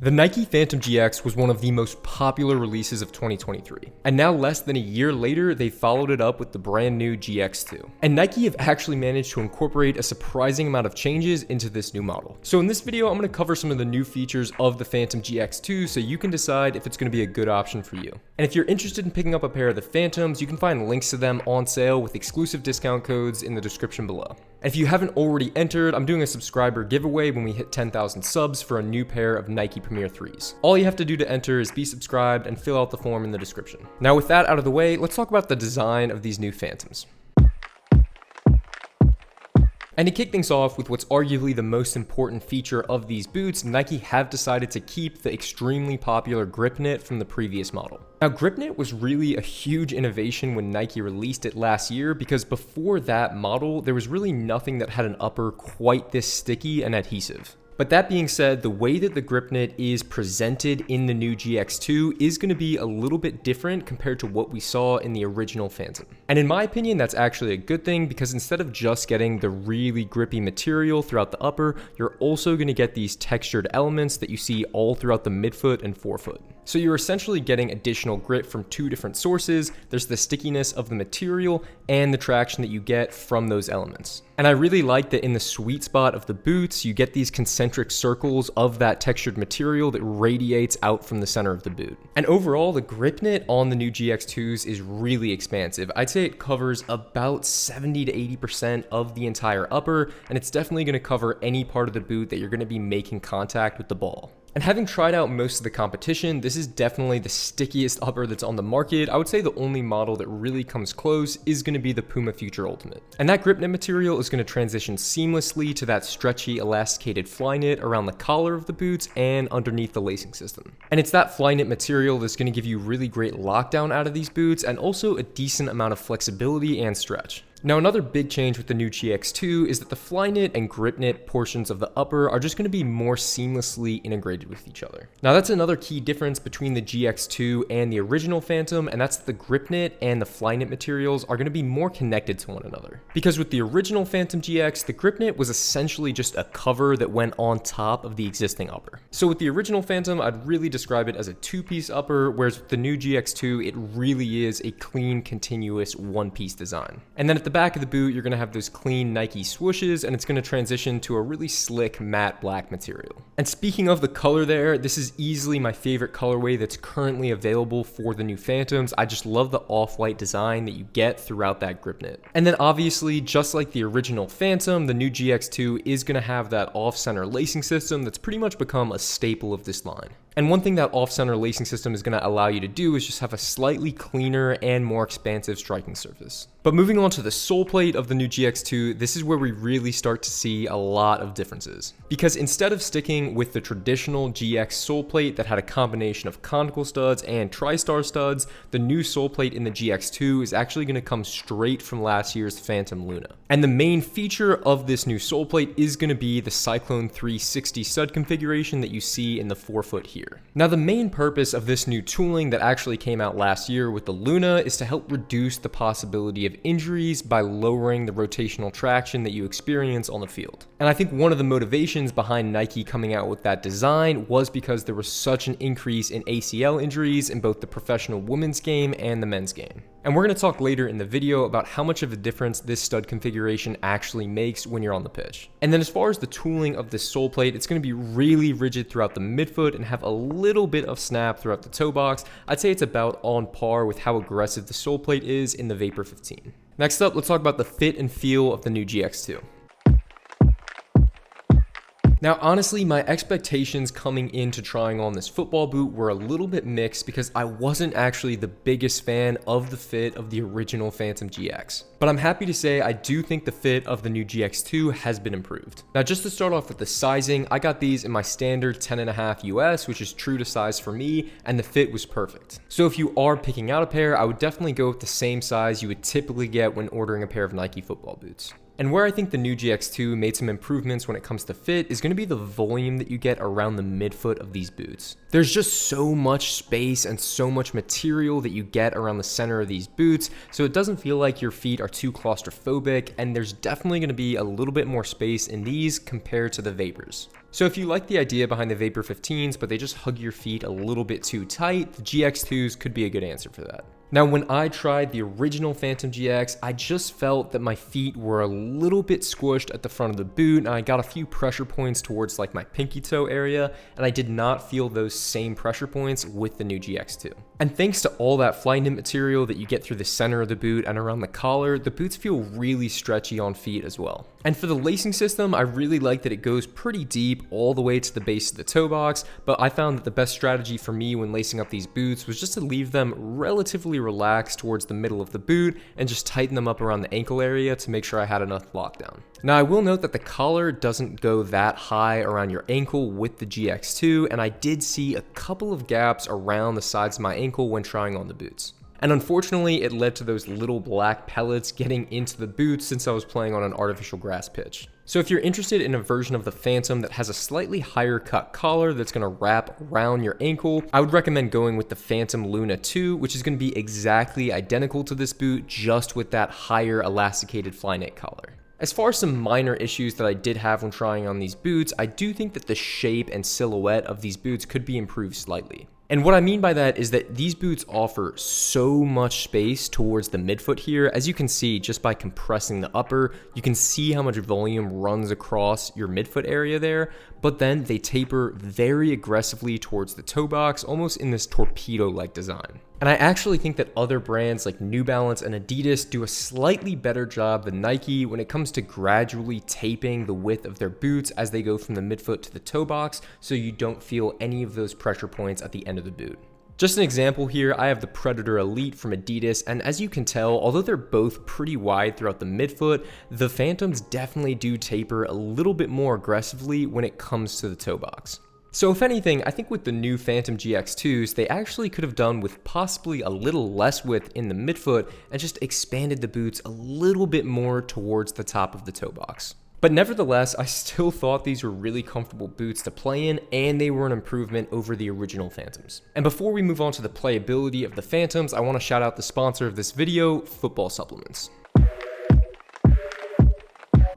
The Nike Phantom GX was one of the most popular releases of 2023, and now less than a year later, they followed it up with the brand new GX2. And Nike have actually managed to incorporate a surprising amount of changes into this new model. So in this video, I'm going to cover some of the new features of the Phantom GX2 so you can decide if it's going to be a good option for you. And if you're interested in picking up a pair of the Phantoms, you can find links to them on sale with exclusive discount codes in the description below. And if you haven't already entered, I'm doing a subscriber giveaway when we hit 10,000 subs for a new pair of Nike Premier 3s. All you have to do to enter is be subscribed and fill out the form in the description. Now with that out of the way, let's talk about the design of these new Phantoms. And to kick things off with what's arguably the most important feature of these boots, Nike have decided to keep the extremely popular grip knit from the previous model. Now, grip knit was really a huge innovation when Nike released it last year because before that model, there was really nothing that had an upper quite this sticky and adhesive. But that being said, the way that the grip knit is presented in the new GX2 is going to be a little bit different compared to what we saw in the original Phantom. And in my opinion, that's actually a good thing because instead of just getting the really grippy material throughout the upper, you're also going to get these textured elements that you see all throughout the midfoot and forefoot. So you're essentially getting additional grip from two different sources. There's the stickiness of the material and the traction that you get from those elements. And I really like that in the sweet spot of the boots, you get these concentric circles of that textured material that radiates out from the center of the boot. And overall, the grip knit on the new GX2s is really expansive. I'd say it covers about 70 to 80% of the entire upper, and it's definitely going to cover any part of the boot that you're going to be making contact with the ball. And having tried out most of the competition, this is definitely the stickiest upper that's on the market. I would say the only model that really comes close is going to be the Puma Future Ultimate. And that grip knit material is going to transition seamlessly to that stretchy elasticated fly knit around the collar of the boots and underneath the lacing system. And it's that fly knit material that's going to give you really great lockdown out of these boots and also a decent amount of flexibility and stretch. Now, another big change with the new GX2 is that the fly knit and grip knit portions of the upper are just going to be more seamlessly integrated with each other. Now, that's another key difference between the GX2 and the original Phantom, and that's the grip knit and the fly knit materials are going to be more connected to one another. Because with the original Phantom GX, the grip knit was essentially just a cover that went on top of the existing upper. So with the original Phantom, I'd really describe it as a two-piece upper, whereas with the new GX2, it really is a clean, continuous one-piece design. And then at the back of the boot, you're going to have those clean Nike swooshes, and it's going to transition to a really slick matte black material. And speaking of the color there, this is easily my favorite colorway that's currently available for the new Phantoms. I just love the off-white design that you get throughout that grip knit. And then obviously, just like the original Phantom, the new GX2 is going to have that off-center lacing system that's pretty much become a staple of this line. And one thing that off-center lacing system is going to allow you to do is just have a slightly cleaner and more expansive striking surface. But moving on to the sole plate of the new GX2, this is where we really start to see a lot of differences. Because instead of sticking with the traditional GX sole plate that had a combination of conical studs and tri-star studs, the new sole plate in the GX2 is actually going to come straight from last year's Phantom Luna. And the main feature of this new sole plate is going to be the Cyclone 360 stud configuration that you see in the forefoot here. Now, the main purpose of this new tooling that actually came out last year with the Luna is to help reduce the possibility of injuries by lowering the rotational traction that you experience on the field. And I think one of the motivations behind Nike coming out with that design was because there was such an increase in ACL injuries in both the professional women's game and the men's game. And we're going to talk later in the video about how much of a difference this stud configuration actually makes when you're on the pitch. And then as far as the tooling of this sole plate, it's going to be really rigid throughout the midfoot and have a little bit of snap throughout the toe box. I'd say it's about on par with how aggressive the sole plate is in the Vapor 15. Next up, let's talk about the fit and feel of the new GX2. Now, honestly, my expectations coming into trying on this football boot were a little bit mixed because I wasn't actually the biggest fan of the fit of the original Phantom GX. But I'm happy to say I do think the fit of the new GX2 has been improved. Now, just to start off with the sizing, I got these in my standard 10.5 US, which is true to size for me, and the fit was perfect. So if you are picking out a pair, I would definitely go with the same size you would typically get when ordering a pair of Nike football boots. And where I think the new GX2 made some improvements when it comes to fit is going to be the volume that you get around the midfoot of these boots. There's just so much space and so much material that you get around the center of these boots, so it doesn't feel like your feet are too claustrophobic, and there's definitely going to be a little bit more space in these compared to the Vapors. So if you like the idea behind the Vapor 15s, but they just hug your feet a little bit too tight, the GX2s could be a good answer for that. Now, when I tried the original Phantom GX, I just felt that my feet were a little bit squished at the front of the boot, and I got a few pressure points towards like my pinky toe area, and I did not feel those same pressure points with the new GX2. And thanks to all that Flyknit material that you get through the center of the boot and around the collar, the boots feel really stretchy on feet as well. And for the lacing system, I really like that it goes pretty deep all the way to the base of the toe box, but I found that the best strategy for me when lacing up these boots was just to leave them relatively relaxed towards the middle of the boot and just tighten them up around the ankle area to make sure I had enough lockdown. Now, I will note that the collar doesn't go that high around your ankle with the GX2, and I did see a couple of gaps around the sides of my ankle when trying on the boots. And unfortunately, it led to those little black pellets getting into the boots since I was playing on an artificial grass pitch. So if you're interested in a version of the Phantom that has a slightly higher cut collar that's going to wrap around your ankle, I would recommend going with the Phantom Luna 2, which is going to be exactly identical to this boot, just with that higher elasticated Flyknit collar. As far as some minor issues that I did have when trying on these boots, I do think that the shape and silhouette of these boots could be improved slightly. And what I mean by that is that these boots offer so much space towards the midfoot here. As you can see, just by compressing the upper, you can see how much volume runs across your midfoot area there, but then they taper very aggressively towards the toe box, almost in this torpedo-like design. And I actually think that other brands like New Balance and Adidas do a slightly better job than Nike when it comes to gradually taping the width of their boots as they go from the midfoot to the toe box, so you don't feel any of those pressure points at the end of the boot. Just an example here, I have the Predator Elite from Adidas, and as you can tell, although they're both pretty wide throughout the midfoot, the Phantoms definitely do taper a little bit more aggressively when it comes to the toe box. So if anything, I think with the new Phantom GX2s, they actually could have done with possibly a little less width in the midfoot and just expanded the boots a little bit more towards the top of the toe box. But nevertheless, I still thought these were really comfortable boots to play in, and they were an improvement over the original Phantoms. And before we move on to the playability of the Phantoms, I want to shout out the sponsor of this video, Football Supplements.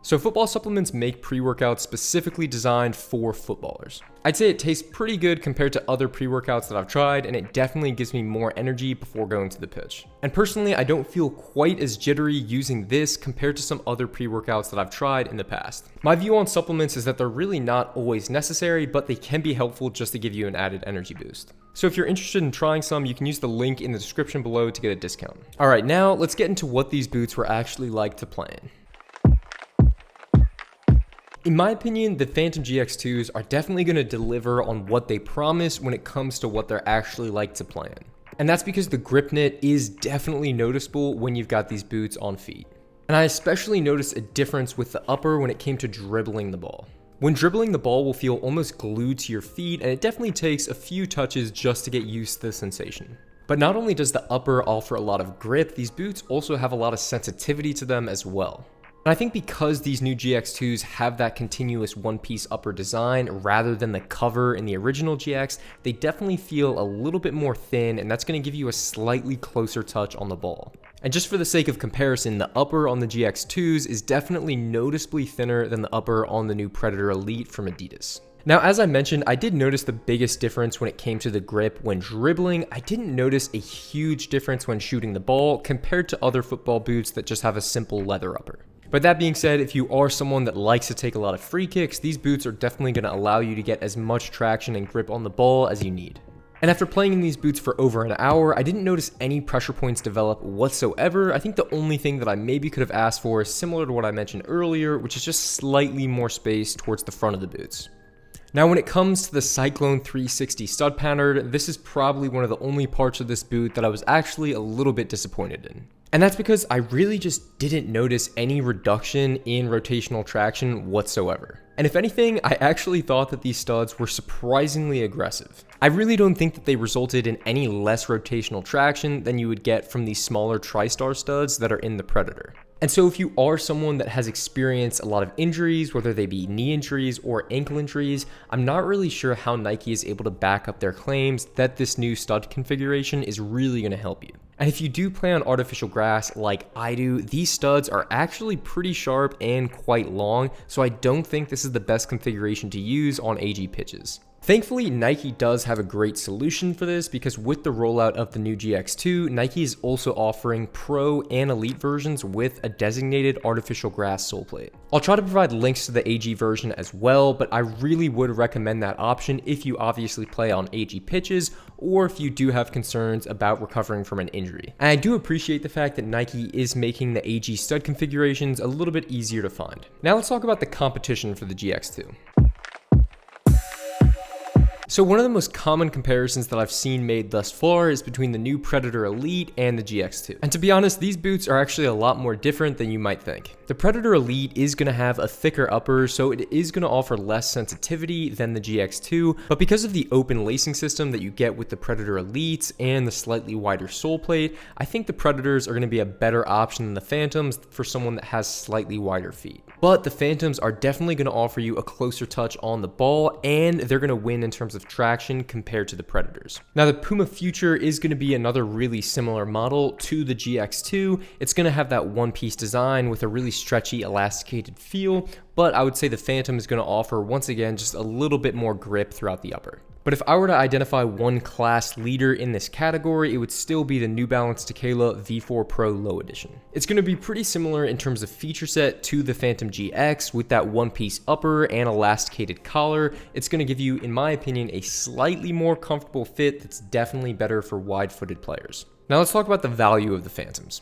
So football supplements make pre-workouts specifically designed for footballers. I'd say it tastes pretty good compared to other pre-workouts that I've tried, and it definitely gives me more energy before going to the pitch. And personally, I don't feel quite as jittery using this compared to some other pre-workouts that I've tried in the past. My view on supplements is that they're really not always necessary, but they can be helpful just to give you an added energy boost. So if you're interested in trying some, you can use the link in the description below to get a discount. Alright, now let's get into what these boots were actually like to play in. In my opinion, the Phantom GX2s are definitely going to deliver on what they promise when it comes to what they're actually like to play in. And that's because the grip knit is definitely noticeable when you've got these boots on feet. And I especially noticed a difference with the upper when it came to dribbling the ball. When dribbling, the ball will feel almost glued to your feet, and it definitely takes a few touches just to get used to the sensation. But not only does the upper offer a lot of grip, these boots also have a lot of sensitivity to them as well. And I think because these new GX2s have that continuous one-piece upper design rather than the cover in the original GX, they definitely feel a little bit more thin, and that's going to give you a slightly closer touch on the ball. And just for the sake of comparison, the upper on the GX2s is definitely noticeably thinner than the upper on the new Predator Elite from Adidas. Now, as I mentioned, I did notice the biggest difference when it came to the grip when dribbling. I didn't notice a huge difference when shooting the ball compared to other football boots that just have a simple leather upper. But that being said, if you are someone that likes to take a lot of free kicks, these boots are definitely going to allow you to get as much traction and grip on the ball as you need. And after playing in these boots for over an hour, I didn't notice any pressure points develop whatsoever. I think the only thing that I maybe could have asked for is similar to what I mentioned earlier, which is just slightly more space towards the front of the boots. Now, when it comes to the Cyclone 360 stud pattern, this is probably one of the only parts of this boot that I was actually a little bit disappointed in. And that's because I really just didn't notice any reduction in rotational traction whatsoever. And if anything, I actually thought that these studs were surprisingly aggressive. I really don't think that they resulted in any less rotational traction than you would get from these smaller TriStar studs that are in the Predator. And so if you are someone that has experienced a lot of injuries, whether they be knee injuries or ankle injuries, I'm not really sure how Nike is able to back up their claims that this new stud configuration is really going to help you. And if you do play on artificial grass like I do, these studs are actually pretty sharp and quite long, so I don't think this is the best configuration to use on AG pitches. Thankfully, Nike does have a great solution for this because with the rollout of the new GX2, Nike is also offering Pro and Elite versions with a designated artificial grass sole plate. I'll try to provide links to the AG version as well, but I really would recommend that option if you obviously play on AG pitches or if you do have concerns about recovering from an injury. And I do appreciate the fact that Nike is making the AG stud configurations a little bit easier to find. Now let's talk about the competition for the GX2. So one of the most common comparisons that I've seen made thus far is between the new Predator Elite and the GX2. And to be honest, these boots are actually a lot more different than you might think. The Predator Elite is going to have a thicker upper, so it is going to offer less sensitivity than the GX2, but because of the open lacing system that you get with the Predator Elites and the slightly wider sole plate, I think the Predators are going to be a better option than the Phantoms for someone that has slightly wider feet. But the Phantoms are definitely going to offer you a closer touch on the ball, and they're going to win in terms of traction compared to the Predators. Now the Puma Future is going to be another really similar model to the GX2. It's going to have that one-piece design with a really stretchy, elasticated feel, but I would say the Phantom is going to offer, once again, just a little bit more grip throughout the upper. But if I were to identify one class leader in this category, it would still be the New Balance Tequila V4 Pro Low Edition. It's going to be pretty similar in terms of feature set to the Phantom GX with that one-piece upper and elasticated collar. It's going to give you, in my opinion, a slightly more comfortable fit that's definitely better for wide-footed players. Now let's talk about the value of the Phantoms.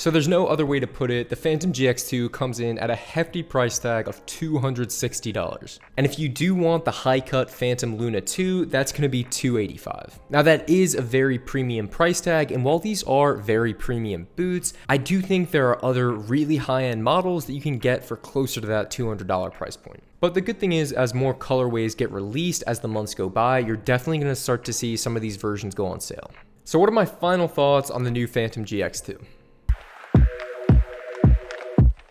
So there's no other way to put it, the Phantom GX2 comes in at a hefty price tag of $260. And if you do want the high-cut Phantom Luna 2, that's going to be $285. Now that is a very premium price tag, and while these are very premium boots, I do think there are other really high-end models that you can get for closer to that $200 price point. But the good thing is, as more colorways get released as the months go by, you're definitely going to start to see some of these versions go on sale. So what are my final thoughts on the new Phantom GX2?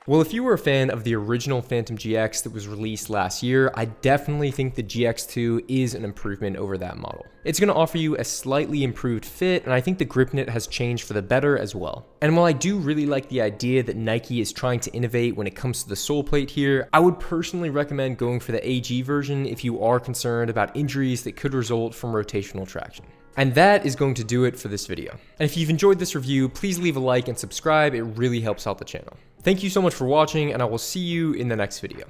Well, if you were a fan of the original Phantom GX that was released last year, I definitely think the GX2 is an improvement over that model. It's going to offer you a slightly improved fit, and I think the grip knit has changed for the better as well. And while I do really like the idea that Nike is trying to innovate when it comes to the sole plate here, I would personally recommend going for the AG version if you are concerned about injuries that could result from rotational traction. And that is going to do it for this video. And if you've enjoyed this review, please leave a like and subscribe. It really helps out the channel. Thank you so much for watching, and I will see you in the next video.